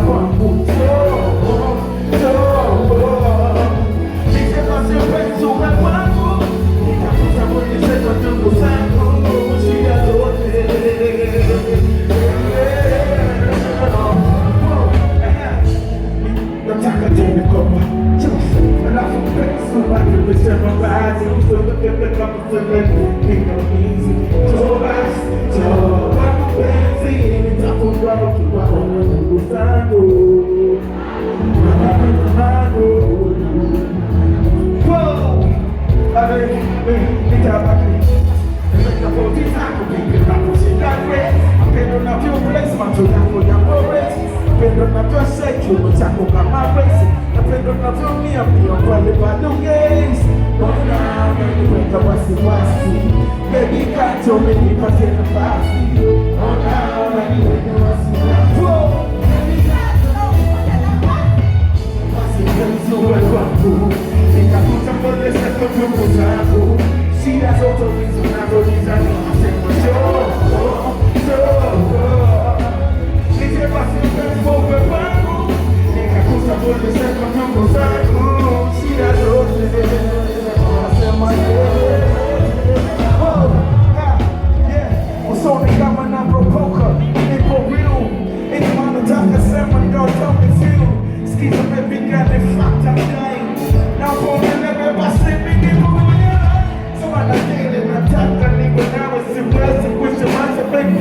kwangu. Nikisema sio penzi uwe kwangu, nitakuta kwenye sema ndugu zangu, shida zote. Nataka tena kopa alafu penzi wake umesema baadhi useme kama kuseme ningamizi toba penzi nitafunga ukiwa na ndugu zangu nitabaki tofauti zako vingi nakushindane apendo na vyo place macho yako ya forest apendo na vyo kiuno chako kama race apendo na vyo mia pale bado games ona umeniweka wasiwasi baby kato umenipatia nafasi ona umeniweka wasiwasi wasiwasi uwe kwangu nikakuta mbele zako ndugu zangu shida zote ulizonazo nasema nije basi mpenzi uwe kwangu nikakuta mbele zako ndugu zangu shida zote nasema usoni kama napropoka nipo real ina maana nataka sema ndio feel skiza baby got it fucked up dying now for me basi mimi na dele nataka niko nawe siwezi kushamaza baby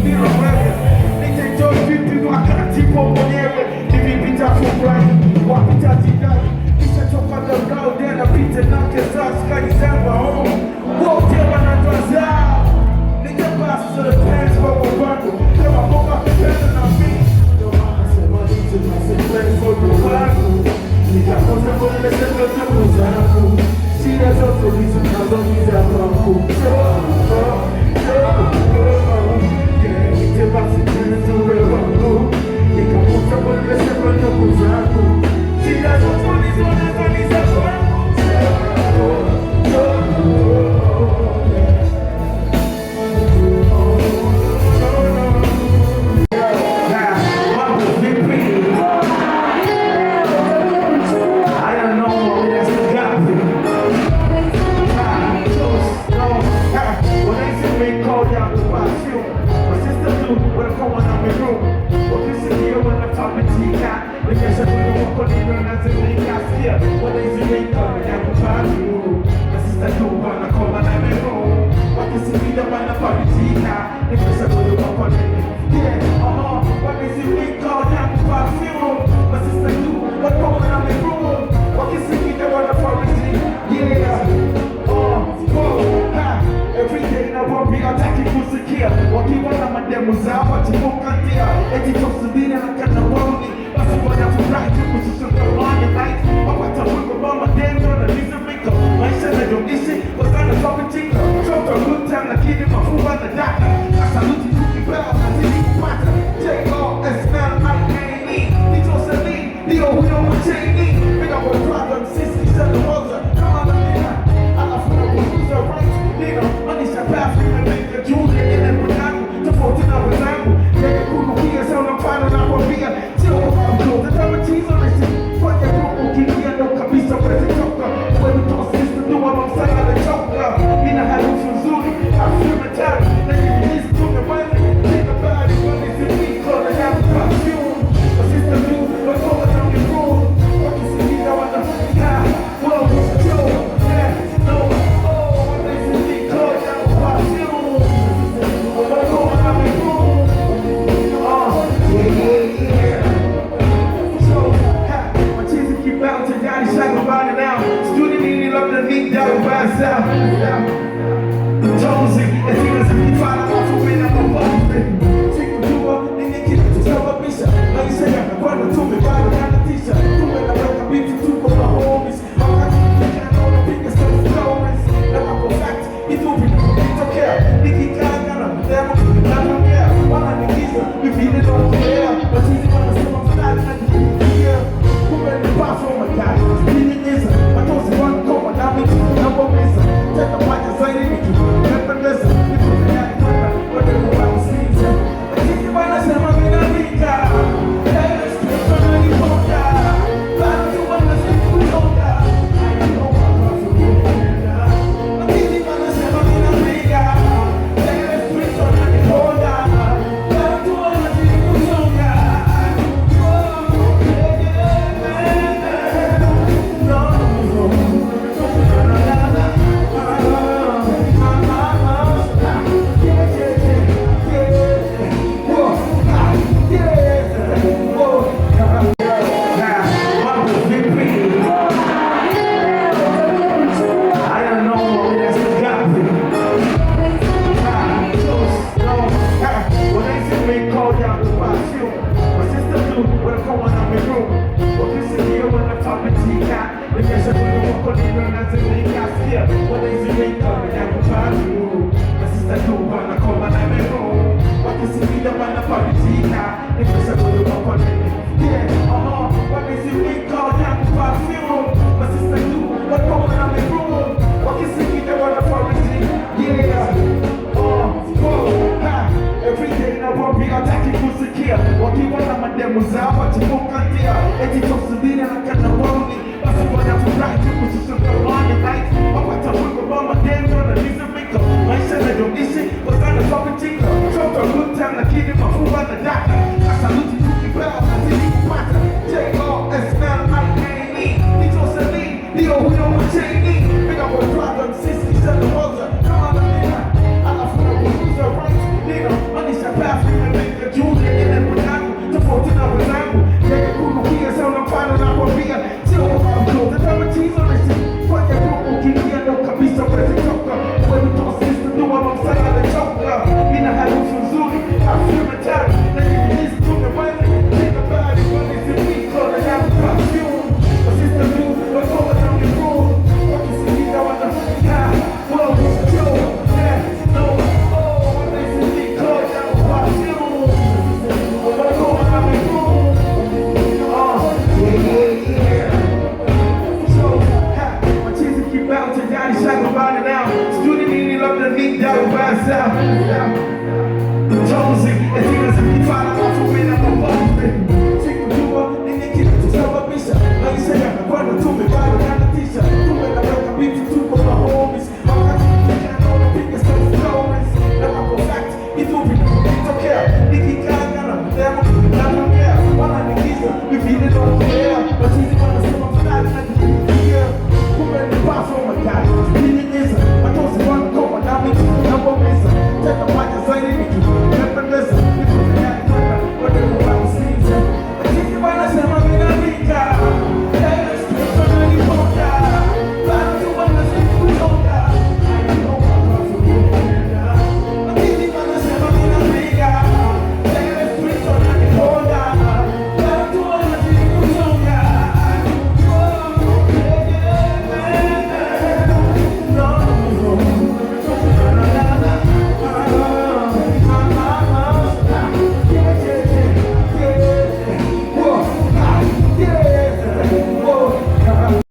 ndio wewe nitaenjoy vipi wakati kwa mwenyewe hivi vitafurahi wapita jidai nishachoka dangao tena pita na kesa sky samba home wote wanatoza nikapasa dance kwa wangu kama boka pesa na mimi ndio mama sema hizo na sema kwa wangu nitakosa kwa sema kwa zangu shida zote ulizonazo kwangu nitebasi penzi uwe kwangu nikakuta mbele zako ndugu zangu shida zote ulizonazo kwangu wakiwana mademu zao watimukatia eti tosubiri na kana wauni basi wanafurahi kushushuka wani night wapata mwiko mama dendo na liza miko maisha na jongishi wazana sopitika choka luta lakini mafuwa na data asaluti tukibao nazili kupata J-O-S-L-I-A-E nitosani ndio huyo mchaini bila wadraga msisi sana moza kama na nina alafu na kuhuza right nina manisha pafi na nina juni ile mwanangu tofauti na wenzangu yeye kurukia sana mfano na kwambia sio kwa mtu tazama chizo na si kwa japo ukiingia ndo kabisa ukazitoka wewe ndo sister ndo wa msana na choka nina harufu nzuri afya matari na hizi tumeweza nina bali kwa hizi miko na yangu perfume na sister ndo wako na miko wakisikiliza wanafika wow Joe yeah no oh hizi miko ya perfume Jonesy, as he was in the final offer when I'm a take the door, and they get to tell a mission. Like you say, I'm running to me, got a kind of t-shirt. You and I like a beat to my homies. I'm not thinking I know the biggest of the stories. Now I'm a fact, it's over, it's okay. Nicky can't get up, damn, I don't care. One of the keys, we feel it on the air. But he's gonna say I'm not like the year. Who made the pass on my guy? Feeling is, I don't see one go, but I'm in the number. Take the mic and say it, you remember this. wanafarijika. Nimesha mwili wako nime unazimika. Sikia, wanazimika wanakupatu. Masista tu wanakoma na mero. Wakisimika wanafarijika. Nimesha mwili wako nime. Yeah, wanazimika wanakupatu. Masista tu wanakoma na mero. Wakisimika wanafarijika. Yeah, every day na wapi hataki kusikia. Wakiwa na mademu zao wachimuka ndia. Eti tosubiri na kana wauni. Basi wanafurahi